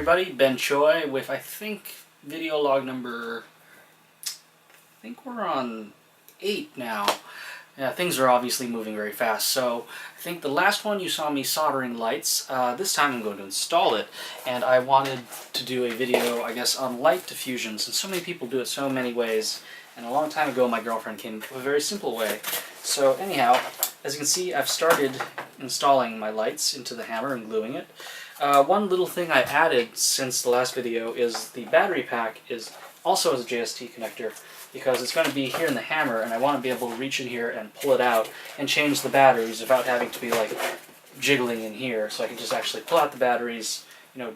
everybody, Ben Choi with I think video log number, I think we're on 8 now. Yeah, things are obviously moving very fast. So I think the last one you saw me soldering lights. This time I'm going to install it, and I wanted to do a video, I guess, on light diffusion, since so many people do it so many ways. And a long time ago my girlfriend came up with a very simple way. So anyhow, as you can see, I've started installing my lights into the hammer and gluing it. One little thing I added since the last video is the battery pack is also has a JST connector, because it's going to be here in the hammer and I want to be able to reach in here and pull it out and change the batteries without having to be like jiggling in here. So I can just actually pull out the batteries,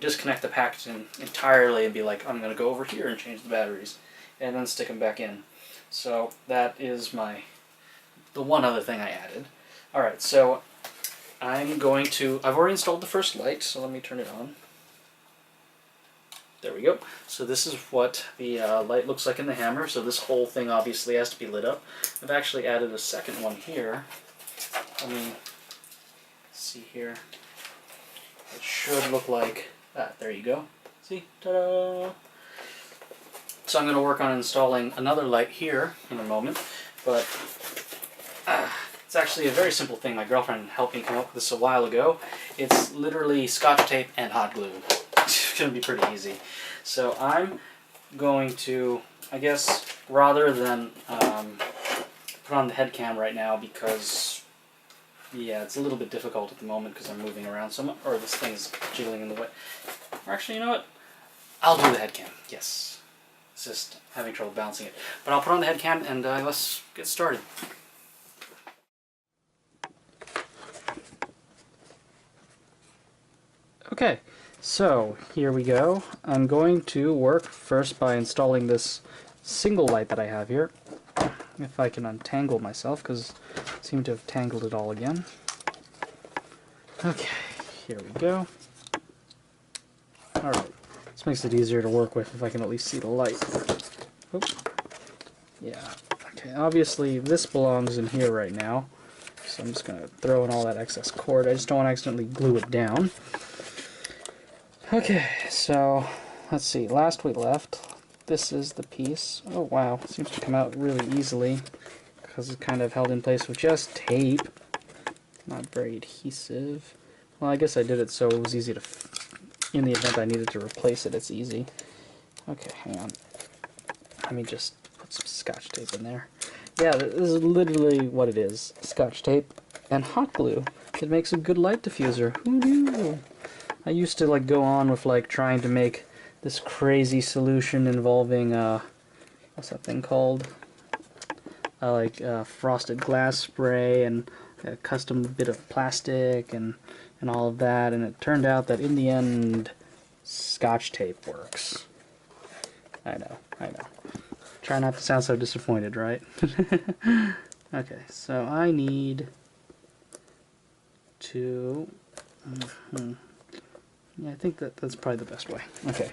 disconnect the pack entirely and be like, I'm going to go over here and change the batteries and then stick them back in. So that is the one other thing I added. Alright, so I've already installed the first light, so let me turn it on. There we go. So this is what the light looks like in the hammer. So this whole thing obviously has to be lit up. I've actually added a second one here. Let me see here. It should look like that. There you go. See? Ta-da! So I'm going to work on installing another light here in a moment, but it's actually a very simple thing. My girlfriend helped me come up with this a while ago. It's literally Scotch tape and hot glue. It's going to be pretty easy. So I'm going to, I guess, rather than put on the head cam right now, because, yeah, it's a little bit difficult at the moment because I'm moving around so much, or this thing's jiggling in the way. Or actually, you know what? I'll do the head cam, yes. It's just having trouble balancing it. But I'll put on the head cam and let's get started. Okay, so here we go. I'm going to work first by installing this single light that I have here. If I can untangle myself, because I seem to have tangled it all again. Okay, here we go. Alright, this makes it easier to work with if I can at least see the light. Oop. Yeah, okay, obviously this belongs in here right now, so I'm just going to throw in all that excess cord. I just don't want to accidentally glue it down. Okay, so let's see, last we left, this is the piece. Oh wow, it seems to come out really easily because it's kind of held in place with just tape. Not very adhesive. Well, I guess I did it so it was easy to, in the event I needed to replace it, it's easy. Okay, hang on. Let me just put some Scotch tape in there. Yeah, this is literally what it is. Scotch tape and hot glue. It makes a good light diffuser. Who knew? I used to go on with trying to make this crazy solution involving what's that thing called? Frosted glass spray and a custom bit of plastic and all of that, and it turned out that in the end Scotch tape works. I know. Try not to sound so disappointed, right? Okay, so I need to yeah, I think that's probably the best way. Okay,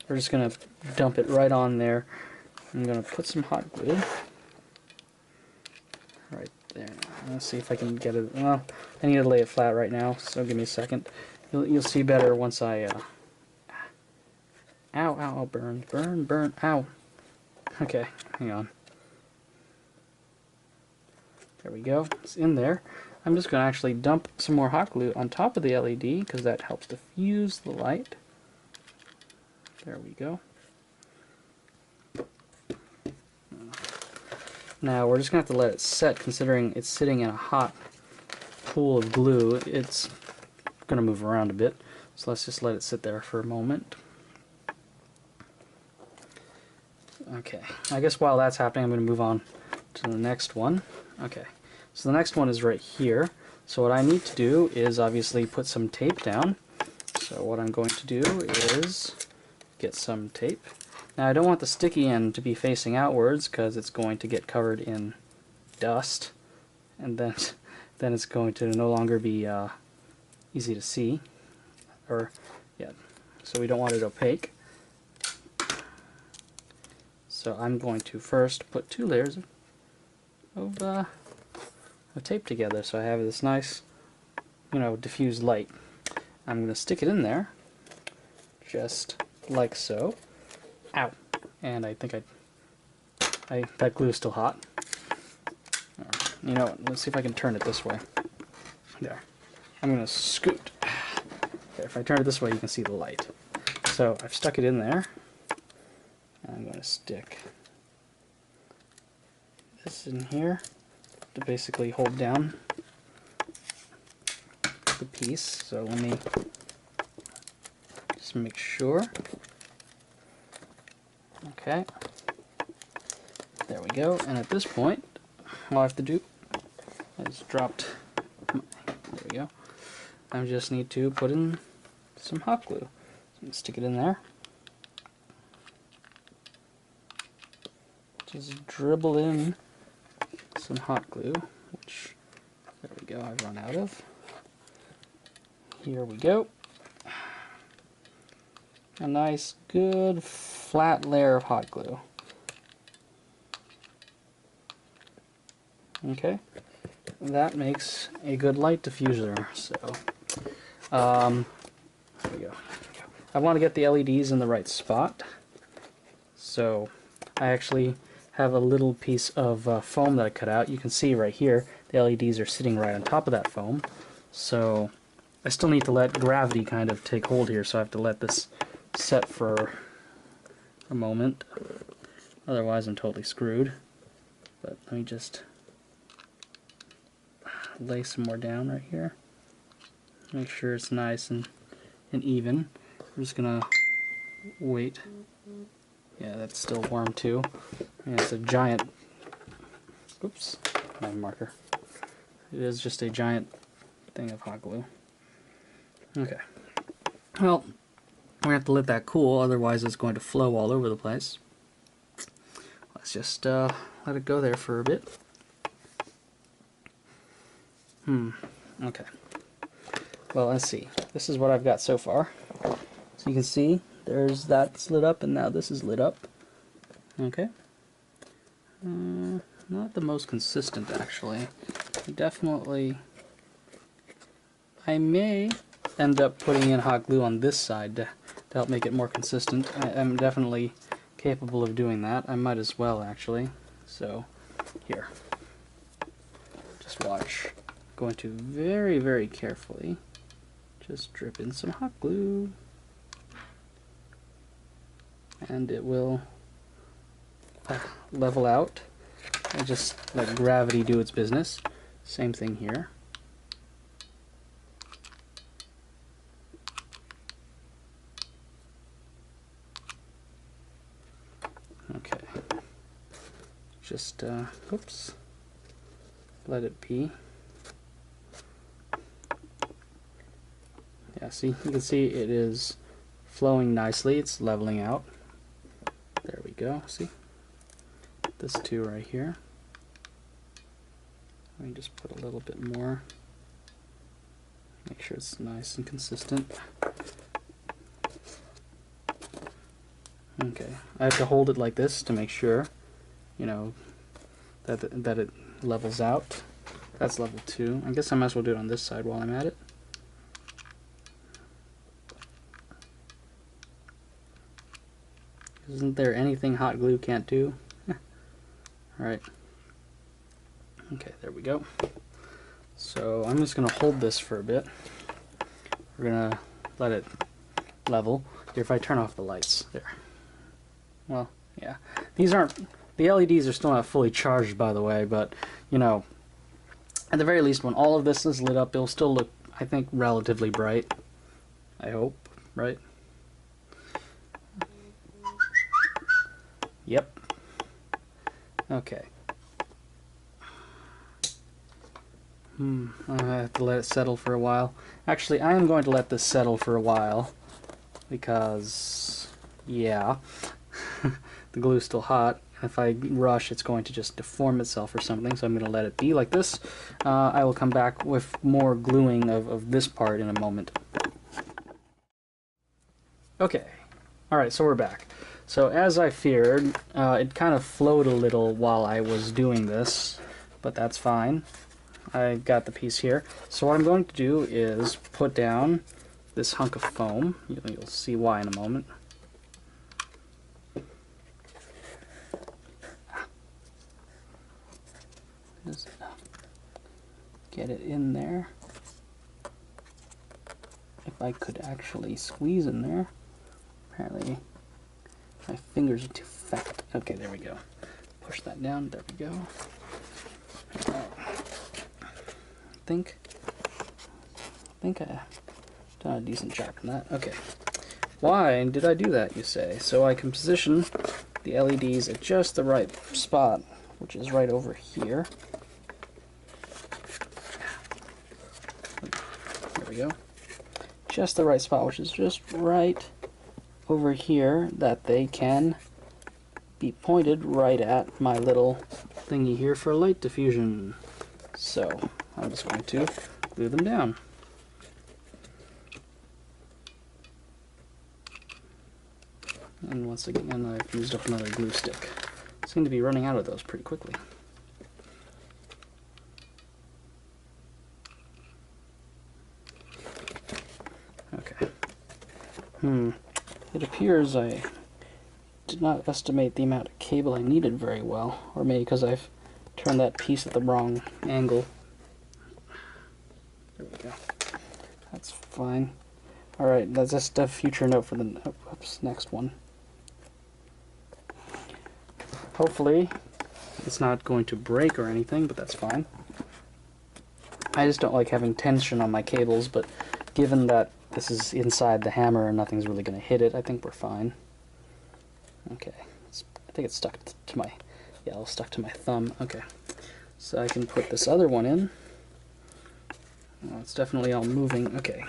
we're just going to dump it right on there. I'm going to put some hot glue right there. Let's see if I can get it. Well, I need to lay it flat right now, so give me a second. You'll see better once I... Ow, burn, ow. Okay, hang on. There we go, it's in there. I'm just going to actually dump some more hot glue on top of the LED because that helps diffuse the light. There we go. Now we're just going to have to let it set, considering it's sitting in a hot pool of glue. It's going to move around a bit, so let's just let it sit there for a moment. Okay, I guess while that's happening I'm going to move on to the next one. Okay. So the next one is right here. So what I need to do is obviously put some tape down. So what I'm going to do is get some tape. Now I don't want the sticky end to be facing outwards because it's going to get covered in dust, and then it's going to no longer be easy to see. So we don't want it opaque. So I'm going to first put 2 layers of tape together, so I have this nice, diffused light. I'm going to stick it in there, just like so. Ow! And I think that glue is still hot. You know what, let's see if I can turn it this way. There. I'm going to scoot. There, if I turn it this way, you can see the light. So I've stuck it in there. And I'm going to stick this in here to basically hold down the piece. So let me just make sure. Okay. There we go. And at this point, all I have to do, I just dropped, there we go. I just need to put in some hot glue. So stick it in there. Just dribble in some hot glue, which, there we go, I've run out of. Here we go. A nice, good, flat layer of hot glue. Okay, that makes a good light diffuser. So, there we go. I want to get the LEDs in the right spot. So, I actually have a little piece of foam that I cut out. You can see right here, the LEDs are sitting right on top of that foam. So, I still need to let gravity kind of take hold here, so I have to let this set for a moment. Otherwise, I'm totally screwed. But let me just lay some more down right here. Make sure it's nice and even. I'm just gonna wait. Yeah, that's still warm too. And it's a giant, oops, my marker. It is just a giant thing of hot glue. Okay. Well, we're gonna have to let that cool, otherwise it's going to flow all over the place. Let's just let it go there for a bit. Okay. Well, let's see. This is what I've got so far. So you can see there's that's lit up, and now this is lit up. Okay. Not the most consistent, actually. Definitely, I may end up putting in hot glue on this side to help make it more consistent. I'm definitely capable of doing that. I might as well, actually. So, here. Just watch. Going to very, very carefully just drip in some hot glue, and it will level out and just let gravity do its business. Same thing here. Okay, just oops, let it be. Yeah, see, you can see it is flowing nicely. It's leveling out. There we go. See? This too right here. Let me just put a little bit more. Make sure it's nice and consistent. Okay. I have to hold it like this to make sure, you know, that it levels out. That's level 2. I guess I might as well do it on this side while I'm at it. Isn't there anything hot glue can't do? Alright. Okay, there we go. So I'm just going to hold this for a bit. We're going to let it level. Here, if I turn off the lights. There. Well, yeah. These aren't... The LEDs are still not fully charged, by the way, but, you know, at the very least, when all of this is lit up, it'll still look, I think, relatively bright. I hope, right? Yep. Okay. I have to let it settle for a while. Actually, I am going to let this settle for a while because, yeah, the glue is still hot. If I rush, it's going to just deform itself or something, so I'm going to let it be like this. I will come back with more gluing of this part in a moment. Okay. Alright, so we're back. So as I feared, it kind of flowed a little while I was doing this, but that's fine. I got the piece here. So what I'm going to do is put down this hunk of foam. You'll see why in a moment. Just get it in there. If I could actually squeeze in there. Apparently my fingers are too fat. Okay, there we go. Push that down. There we go. Right. I think I've done a decent job on that. Okay. Why did I do that, you say? So I can position the LEDs at just the right spot, which is right over here. There we go. Just the right spot, which is just right over here, that they can be pointed right at my little thingy here for light diffusion. So I'm just going to glue them down. And once again, I've used up another glue stick. I seem to be running out of those pretty quickly. Okay. It appears I did not estimate the amount of cable I needed very well, or maybe because I've turned that piece at the wrong angle. There we go. That's fine. Alright, that's just a future note for the next one. Hopefully it's not going to break or anything, but that's fine. I just don't like having tension on my cables, but given that this is inside the hammer and nothing's really going to hit it, I think we're fine. Okay, I think it's stuck to my, yeah, it's stuck to my thumb. Okay, so I can put this other one in. Oh, it's definitely all moving. Okay,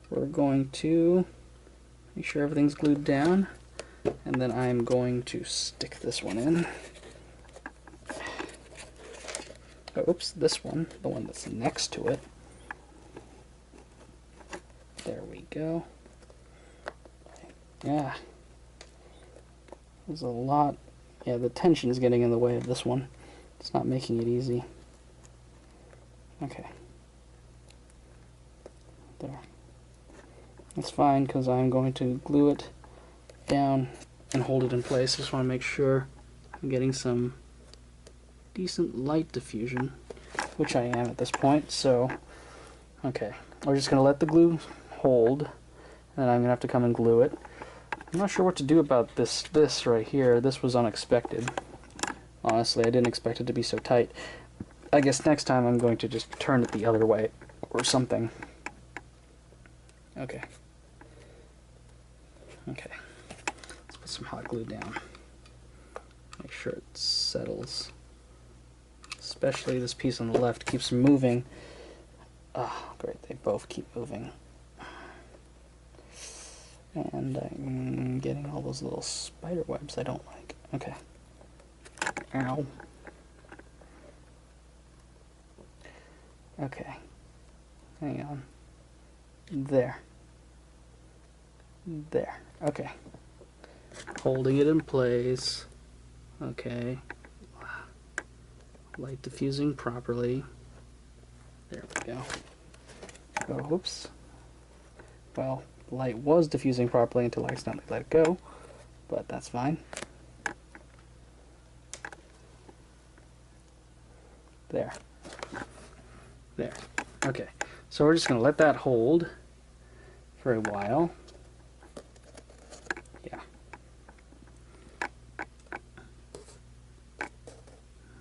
we're going to make sure everything's glued down, and then I'm going to stick this one in. Oh, oops, this one, the one that's next to it. There we go. Yeah. There's a lot. Yeah, the tension is getting in the way of this one. It's not making it easy. Okay. There. That's fine because I'm going to glue it down and hold it in place. Just want to make sure I'm getting some decent light diffusion, which I am at this point. So, okay. We're just going to let the glue hold, and then I'm going to have to come and glue it. I'm not sure what to do about this right here. This was unexpected. Honestly, I didn't expect it to be so tight. I guess next time I'm going to just turn it the other way or something. Okay. Okay. Let's put some hot glue down. Make sure it settles. Especially this piece on the left keeps moving. Ah, great, they both keep moving. And I'm getting all those little spider webs I don't like. Okay. Ow. Okay. Hang on. There. There. Okay. Holding it in place. Okay. Light diffusing properly. There we go. Oh, whoops. Well, the light was diffusing properly until I accidentally let it go, but that's fine. There. There. Okay. So we're just going to let that hold for a while. Yeah.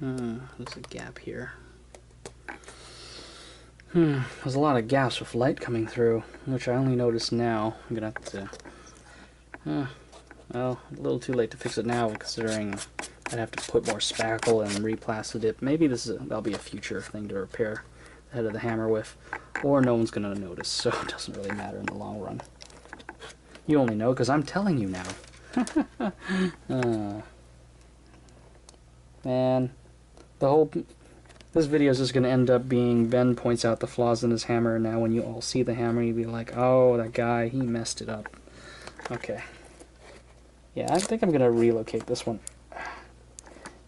There's a gap here. There's a lot of gaps with light coming through, which I only noticed now. I'm gonna have to, well, a little too late to fix it now, considering I'd have to put more spackle and replasted it. Maybe that'll be a future thing to repair the head of the hammer with, or no one's gonna notice, so it doesn't really matter in the long run. You only know because I'm telling you now. Man, this video is just going to end up being Ben points out the flaws in his hammer, and now when you all see the hammer, you'll be like, oh, that guy, he messed it up. Okay. Yeah, I think I'm going to relocate this one.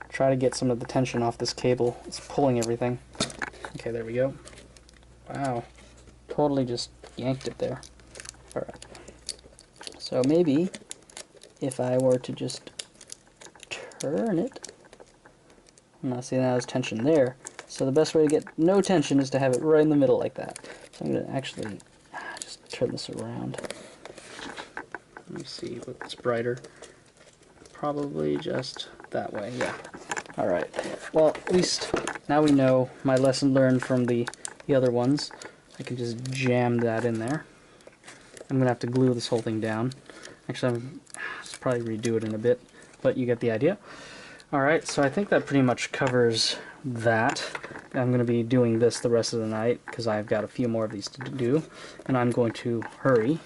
Try to get some of the tension off this cable. It's pulling everything. Okay, there we go. Wow. Totally just yanked it there. Alright. So maybe if I were to just turn it, now see, now there's tension there. So the best way to get no tension is to have it right in the middle like that. So I'm going to actually just turn this around. Let me see what's brighter. Probably just that way, yeah. Alright, well, at least now we know my lesson learned from the other ones. I can just jam that in there. I'm going to have to glue this whole thing down. Actually, I'll probably redo it in a bit, but you get the idea. Alright, so I think that pretty much covers that. I'm going to be doing this the rest of the night because I've got a few more of these to do, and I'm going to hurry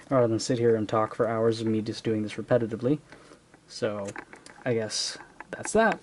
rather than sit here and talk for hours of me just doing this repetitively. So I guess that's that.